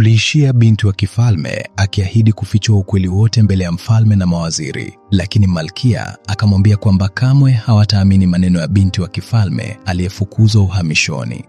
Tuliishia binti wa kifalme akiahidi kufichua ukweli wote mbele ya mfalme na mawaziri, lakini Malkia akamwambia kwamba kamwe hawataamini maneno ya binti wa kifalme aliyefukuzwa uhamishoni.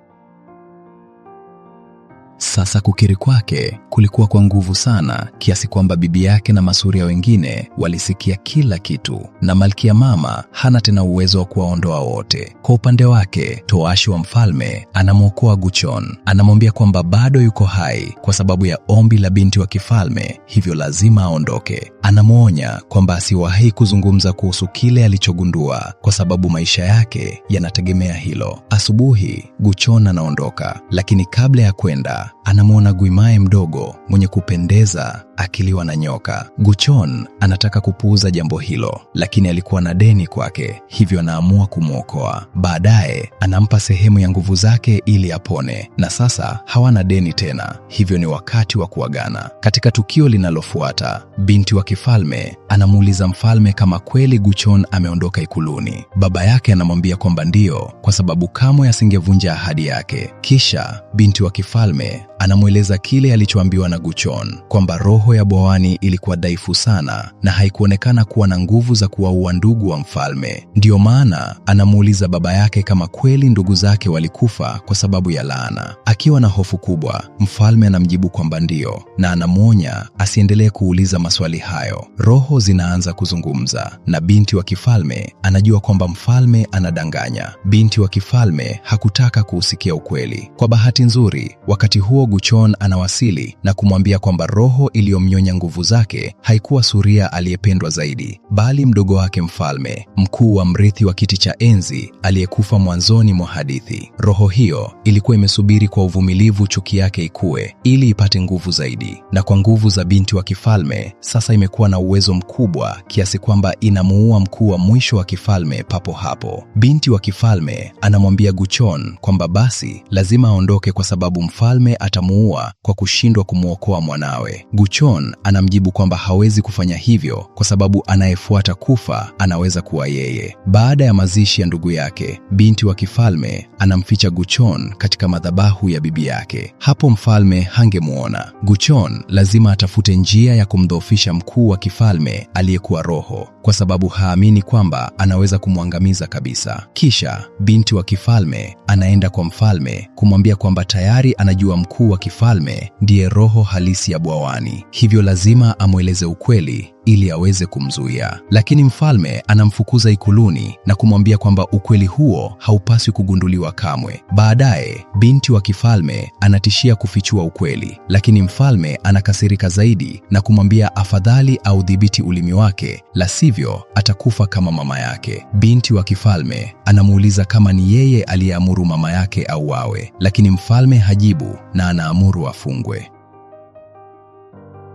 Sasa kukiri kwake kulikuwa kwa nguvu sana kiasi kwamba bibi yake na masuria wengine walisikia kila kitu, na Malkia mama hana tena uwezo wa kuwaondoa wote. Kwa upande wake, towashi wa mfalme anamwokoa Guchon. Anamwambia kwamba bado yuko hai kwa sababu ya ombi la binti wa kifalme, hivyo lazima aondoke. Anamwonya kwamba asiwahi kuzungumza kuhusu kile alichogundua kwa sababu maisha yake yanategemea hilo. Asubuhi, Guchon anaondoka, lakini kabla ya kwenda anamwona Guimae mdogo mwenye kupendeza akiliwa na nyoka. Guchon anataka kupuuza jambo hilo, lakini alikuwa na deni kwake, hivyo anaamua kumwokoa. Baadaye anampa sehemu ya nguvu zake ili apone, na sasa hawana deni tena, hivyo ni wakati wa kuagana. Katika tukio linalofuata, binti wa kifalme anamuuliza mfalme kama kweli Guchon ameondoka ikuluni. Baba yake anamwambia kwamba ndio, kwa sababu kamwe asingevunja ahadi yake. Kisha binti wa kifalme anamweleza kile alichoambiwa na Guchon, kwamba roho ya bwawani ilikuwa dhaifu sana na haikuonekana kuwa na nguvu za kuwaua ndugu wa mfalme. Ndiyo maana anamuuliza baba yake kama kweli ndugu zake walikufa kwa sababu ya laana. Akiwa na hofu kubwa, mfalme anamjibu kwamba ndio, na anamwonya asiendelee kuuliza maswali hayo. Roho zinaanza kuzungumza, na binti wa kifalme anajua kwamba mfalme anadanganya. Binti wa kifalme hakutaka kuusikia ukweli. Kwa bahati nzuri, wakati huo Guchon anawasili na kumwambia kwamba roho iliyomnyonya nguvu zake haikuwa suria aliyependwa zaidi, bali mdogo wake mfalme, mkuu wa mrithi wa kiti cha enzi aliyekufa mwanzoni mwa hadithi. Roho hiyo ilikuwa imesubiri kwa uvumilivu chuki yake ikue ili ipate nguvu zaidi, na kwa nguvu za binti wa kifalme sasa imekuwa na uwezo mkubwa kiasi kwamba inamuua mkuu wa mwisho wa kifalme papo hapo. Binti wa kifalme anamwambia Guchon kwamba basi lazima aondoke kwa sababu mfalme atamuua kwa kushindwa kumwokoa mwanawe. Guchon anamjibu kwamba hawezi kufanya hivyo kwa sababu anayefuata kufa anaweza kuwa yeye. Baada ya mazishi ya ndugu yake, binti wa kifalme anamficha Guchon katika madhabahu ya bibi yake. Hapo mfalme hangemuona. Guchon lazima atafute njia ya kumdhoofisha mkuu wa kifalme aliyekuwa roho, kwa sababu haamini kwamba anaweza kumwangamiza kabisa. Kisha binti wa kifalme anaenda kwa mfalme kumwambia kwamba tayari anajua mkuu wa kifalme ndiye roho halisi ya bwawani, hivyo lazima amweleze ukweli ili aweze kumzuia. Lakini mfalme anamfukuza ikuluni na kumwambia kwamba ukweli huo haupaswi kugunduliwa kamwe. Baadaye binti wa kifalme anatishia kufichua ukweli, lakini mfalme anakasirika zaidi na kumwambia afadhali audhibiti ulimi wake, la sivyo atakufa kama mama yake. Binti wa kifalme anamuuliza kama ni yeye aliyeamuru mama yake auawe, lakini mfalme hajibu na anaamuru afungwe.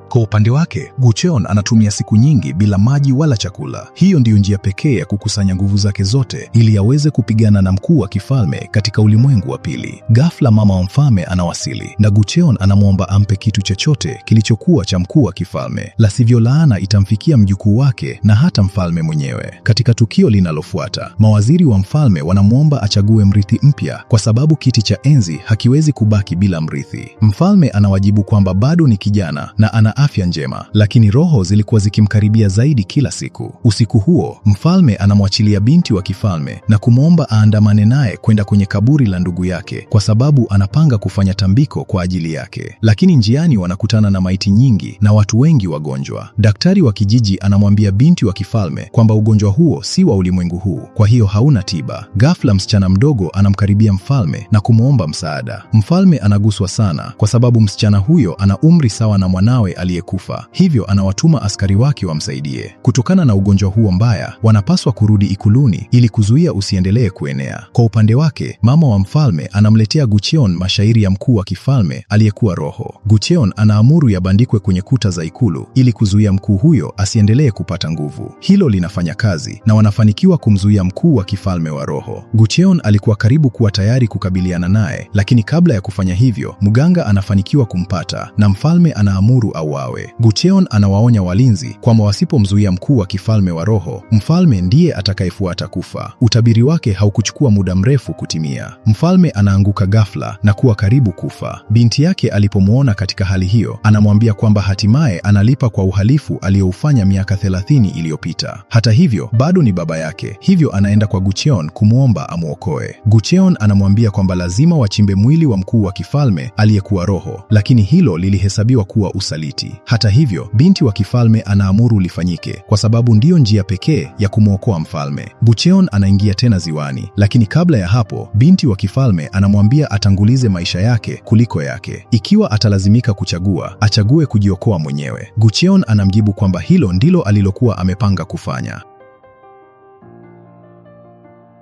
Kwa upande wake, Guchon anatumia siku nyingi bila maji wala chakula. Hiyo ndiyo njia pekee ya kukusanya nguvu zake zote ili aweze kupigana na mkuu wa kifalme katika ulimwengu wa pili. Ghafla mama wa mfalme anawasili na Guchon anamwomba ampe kitu chochote kilichokuwa cha mkuu wa kifalme, la sivyo laana itamfikia mjukuu wake na hata mfalme mwenyewe. Katika tukio linalofuata, mawaziri wa mfalme wanamwomba achague mrithi mpya kwa sababu kiti cha enzi hakiwezi kubaki bila mrithi. Mfalme anawajibu kwamba bado ni kijana na ana afya njema, lakini roho zilikuwa zikimkaribia zaidi kila siku. Usiku huo, mfalme anamwachilia binti wa kifalme na kumwomba aandamane naye kwenda kwenye kaburi la ndugu yake kwa sababu anapanga kufanya tambiko kwa ajili yake. Lakini njiani wanakutana na maiti nyingi na watu wengi wagonjwa. Daktari wa kijiji anamwambia binti wa kifalme kwamba ugonjwa huo si wa ulimwengu huu, kwa hiyo hauna tiba. Ghafla msichana mdogo anamkaribia mfalme na kumwomba msaada. Mfalme anaguswa sana kwa sababu msichana huyo ana umri sawa na mwanawe aliyekufa, hivyo anawatuma askari wake wamsaidie. Kutokana na ugonjwa huo mbaya, wanapaswa kurudi ikuluni ili kuzuia usiendelee kuenea. Kwa upande wake, mama wa mfalme anamletea Guchon mashairi ya mkuu wa kifalme aliyekuwa roho. Guchon anaamuru yabandikwe kwenye kuta za ikulu ili kuzuia mkuu huyo asiendelee kupata nguvu. Hilo linafanya kazi na wanafanikiwa kumzuia mkuu wa kifalme wa roho. Guchon alikuwa karibu kuwa tayari kukabiliana naye, lakini kabla ya kufanya hivyo, mganga anafanikiwa kumpata na mfalme anaamuru auawe. wauawe. Gucheon anawaonya walinzi kwamba wasipomzuia mkuu wa kifalme wa roho, mfalme ndiye atakayefuata kufa. Utabiri wake haukuchukua muda mrefu kutimia. Mfalme anaanguka ghafla na kuwa karibu kufa. Binti yake alipomwona katika hali hiyo, anamwambia kwamba hatimaye analipa kwa uhalifu aliyoufanya miaka 30 iliyopita. Hata hivyo, bado ni baba yake, hivyo anaenda kwa Gucheon kumwomba amwokoe. Gucheon anamwambia kwamba lazima wachimbe mwili wa mkuu wa kifalme aliyekuwa roho, lakini hilo lilihesabiwa kuwa usaliti. Hata hivyo, binti wa kifalme anaamuru lifanyike kwa sababu ndiyo njia pekee ya kumwokoa mfalme. Gucheon anaingia tena ziwani, lakini kabla ya hapo, binti wa kifalme anamwambia atangulize maisha yake kuliko yake. Ikiwa atalazimika kuchagua, achague kujiokoa mwenyewe. Gucheon anamjibu kwamba hilo ndilo alilokuwa amepanga kufanya.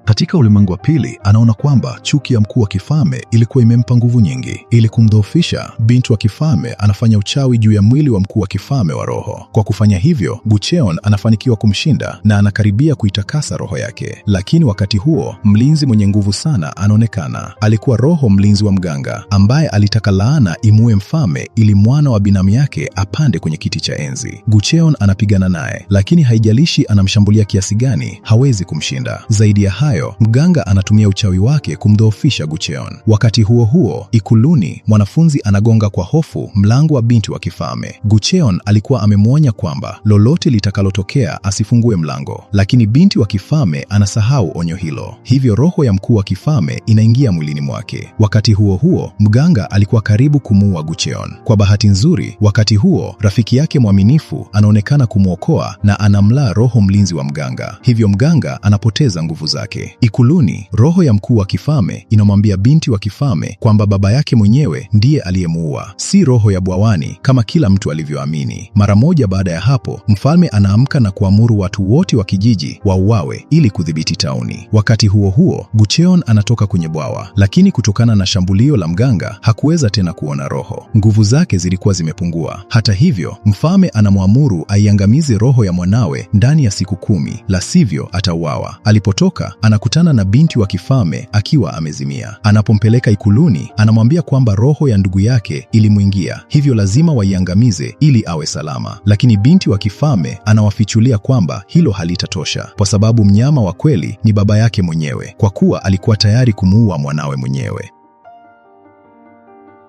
Katika ulimwengu wa pili, anaona kwamba chuki ya mkuu wa kifalme ilikuwa imempa nguvu nyingi. Ili kumdhoofisha, binti wa kifalme anafanya uchawi juu ya mwili wa mkuu wa kifalme wa roho. Kwa kufanya hivyo, Gucheon anafanikiwa kumshinda na anakaribia kuitakasa roho yake. Lakini wakati huo, mlinzi mwenye nguvu sana anaonekana. Alikuwa roho mlinzi wa mganga ambaye alitaka laana imue mfalme ili mwana wa binamu yake apande kwenye kiti cha enzi. Gucheon anapigana naye, lakini haijalishi anamshambulia kiasi gani, hawezi kumshinda. Zaidi ya hayo, mganga anatumia uchawi wake kumdhoofisha Gucheon. Wakati huo huo, ikuluni, mwanafunzi anagonga kwa hofu mlango wa binti wa kifalme. Gucheon alikuwa amemwonya kwamba lolote litakalotokea asifungue mlango, lakini binti wa kifalme anasahau onyo hilo. Hivyo roho ya mkuu wa kifalme inaingia mwilini mwake. Wakati huo huo, mganga alikuwa karibu kumuua Gucheon. Kwa bahati nzuri, wakati huo rafiki yake mwaminifu anaonekana kumwokoa na anamla roho mlinzi wa mganga. Hivyo mganga anapoteza nguvu zake. Ikuluni, roho ya mkuu wa kifalme inamwambia binti wa kifalme kwamba baba yake mwenyewe ndiye aliyemuua, si roho ya bwawani kama kila mtu alivyoamini. Mara moja baada ya hapo, mfalme anaamka na kuamuru watu wote wa kijiji wauawe ili kudhibiti tauni. Wakati huo huo, Gucheon anatoka kwenye bwawa, lakini kutokana na shambulio la mganga hakuweza tena kuona roho. Nguvu zake zilikuwa zimepungua. Hata hivyo, mfalme anamwamuru aiangamize roho ya mwanawe ndani ya siku 10, la sivyo atauawa. Alipotoka, anakutana na binti wa kifalme akiwa amezimia. Anapompeleka ikuluni, anamwambia kwamba roho ya ndugu yake ilimwingia, hivyo lazima waiangamize ili awe salama. Lakini binti wa kifalme anawafichulia kwamba hilo halitatosha, kwa sababu mnyama wa kweli ni baba yake mwenyewe, kwa kuwa alikuwa tayari kumuua mwanawe mwenyewe.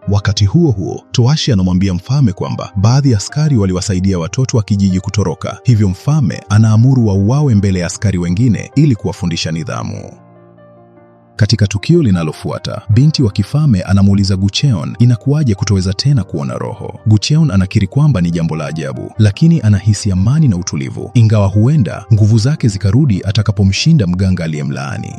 Wakati huo huo, Toashi anamwambia mfalme kwamba baadhi ya askari waliwasaidia watoto wa kijiji kutoroka, hivyo mfalme anaamuru wauawe mbele ya askari wengine ili kuwafundisha nidhamu. Katika tukio linalofuata, binti wa kifalme anamuuliza Gucheon inakuwaje kutoweza tena kuona roho. Gucheon anakiri kwamba ni jambo la ajabu, lakini anahisi amani na utulivu, ingawa huenda nguvu zake zikarudi atakapomshinda mganga aliyemlaani.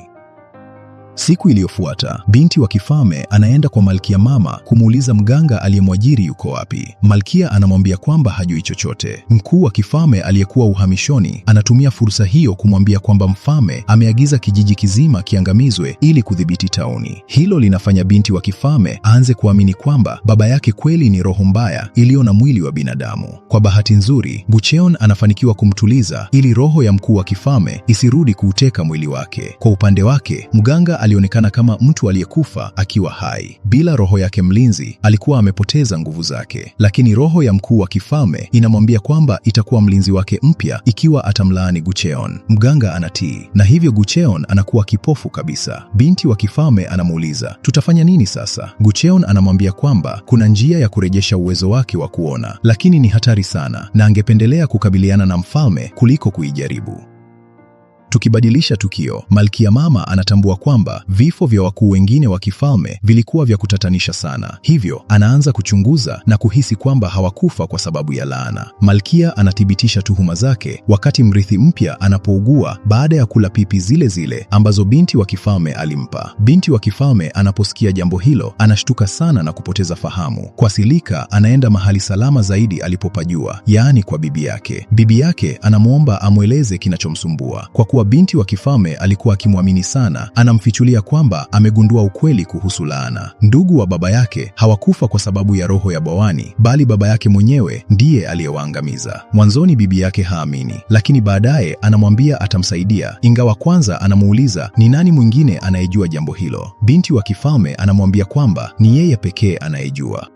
Siku iliyofuata, binti wa kifalme anaenda kwa Malkia mama kumuuliza mganga aliyemwajiri yuko wapi. Malkia anamwambia kwamba hajui chochote. Mkuu wa kifalme aliyekuwa uhamishoni anatumia fursa hiyo kumwambia kwamba mfalme ameagiza kijiji kizima kiangamizwe ili kudhibiti tauni. Hilo linafanya binti wa kifalme aanze kuamini kwamba baba yake kweli ni roho mbaya iliyo na mwili wa binadamu. Kwa bahati nzuri, Gucheon anafanikiwa kumtuliza ili roho ya mkuu wa kifalme isirudi kuuteka mwili wake. Kwa upande wake, mganga alionekana kama mtu aliyekufa akiwa hai. Bila roho yake mlinzi, alikuwa amepoteza nguvu zake. Lakini roho ya mkuu wa kifalme inamwambia kwamba itakuwa mlinzi wake mpya ikiwa atamlaani Gucheon. Mganga anatii, na hivyo Gucheon anakuwa kipofu kabisa. Binti wa kifalme anamuuliza, tutafanya nini sasa? Gucheon anamwambia kwamba kuna njia ya kurejesha uwezo wake wa kuona, lakini ni hatari sana na angependelea kukabiliana na mfalme kuliko kuijaribu. Tukibadilisha tukio, Malkia mama anatambua kwamba vifo vya wakuu wengine wa kifalme vilikuwa vya kutatanisha sana. Hivyo, anaanza kuchunguza na kuhisi kwamba hawakufa kwa sababu ya laana. Malkia anathibitisha tuhuma zake wakati mrithi mpya anapougua baada ya kula pipi zile zile ambazo binti wa kifalme alimpa. Binti wa kifalme anaposikia jambo hilo, anashtuka sana na kupoteza fahamu. Kwa silika, anaenda mahali salama zaidi alipopajua, yaani kwa bibi yake. Bibi yake anamwomba amweleze kinachomsumbua. Kwa kuwa binti wa kifalme alikuwa akimwamini sana, anamfichulia kwamba amegundua ukweli kuhusu laana. Ndugu wa baba yake hawakufa kwa sababu ya roho ya bwawani, bali baba yake mwenyewe ndiye aliyewaangamiza. Mwanzoni bibi yake haamini, lakini baadaye anamwambia atamsaidia, ingawa kwanza anamuuliza ni nani mwingine anayejua jambo hilo. Binti wa kifalme anamwambia kwamba ni yeye pekee anayejua.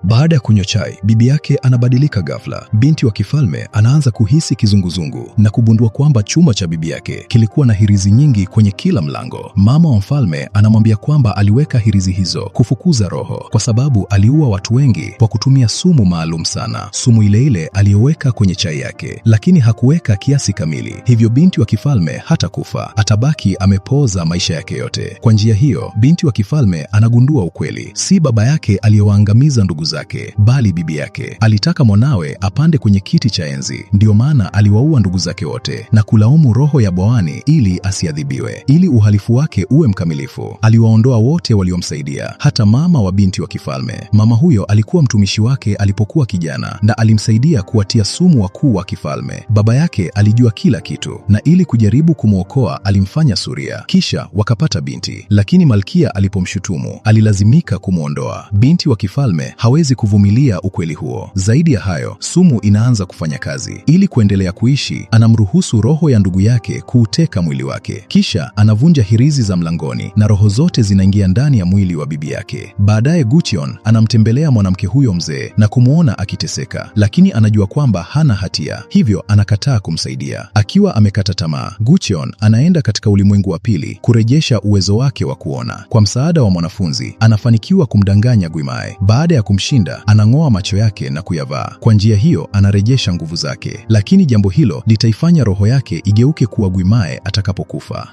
Baada ya kunywa chai, bibi yake anabadilika ghafla. Binti wa kifalme anaanza kuhisi kizunguzungu na kugundua kwamba chumba cha bibi yake kilikuwa na hirizi nyingi kwenye kila mlango. Mama wa mfalme anamwambia kwamba aliweka hirizi hizo kufukuza roho, kwa sababu aliua watu wengi kwa kutumia sumu maalum sana, sumu ile ile aliyoweka kwenye chai yake, lakini hakuweka kiasi kamili. Hivyo binti wa kifalme hatakufa, atabaki amepooza maisha yake yote. Kwa njia hiyo, binti wa kifalme anagundua ukweli: si baba yake aliyewaangamiza ndugu zake, bali bibi yake. Alitaka mwanawe apande kwenye kiti cha enzi, ndio maana aliwaua ndugu zake wote na kulaumu roho ya bwawani ili asiadhibiwe. Ili uhalifu wake uwe mkamilifu, aliwaondoa wote waliomsaidia, hata mama wa binti wa kifalme. Mama huyo alikuwa mtumishi wake alipokuwa kijana na alimsaidia kuwatia sumu wakuu wa kifalme. Baba yake alijua kila kitu, na ili kujaribu kumwokoa alimfanya suria, kisha wakapata binti. Lakini malkia alipomshutumu, alilazimika kumwondoa. Binti wa kifalme hawezi kuvumilia ukweli huo. Zaidi ya hayo, sumu inaanza kufanya kazi. Ili kuendelea kuishi, anamruhusu roho ya ndugu yake kuuteka mwili wake, kisha anavunja hirizi za mlangoni na roho zote zinaingia ndani ya mwili wa bibi yake. Baadaye Gucheon anamtembelea mwanamke huyo mzee na kumwona akiteseka, lakini anajua kwamba hana hatia, hivyo anakataa kumsaidia. Akiwa amekata tamaa, Gucheon anaenda katika ulimwengu wa pili kurejesha uwezo wake wa kuona. Kwa msaada wa mwanafunzi, anafanikiwa kumdanganya Guimae. Baada ya kumshinda, anang'oa macho yake na kuyavaa. Kwa njia hiyo anarejesha nguvu zake, lakini jambo hilo litaifanya roho yake igeuke kuwa Guimae atakapokufa.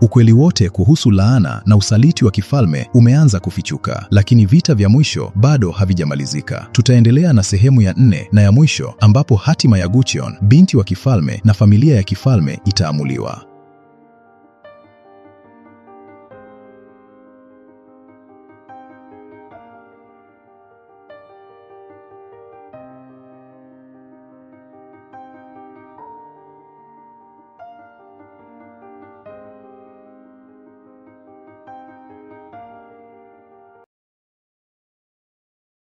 Ukweli wote kuhusu laana na usaliti wa kifalme umeanza kufichuka, lakini vita vya mwisho bado havijamalizika. Tutaendelea na sehemu ya 4 na ya mwisho, ambapo hatima ya Gucheon, binti wa kifalme, na familia ya kifalme itaamuliwa.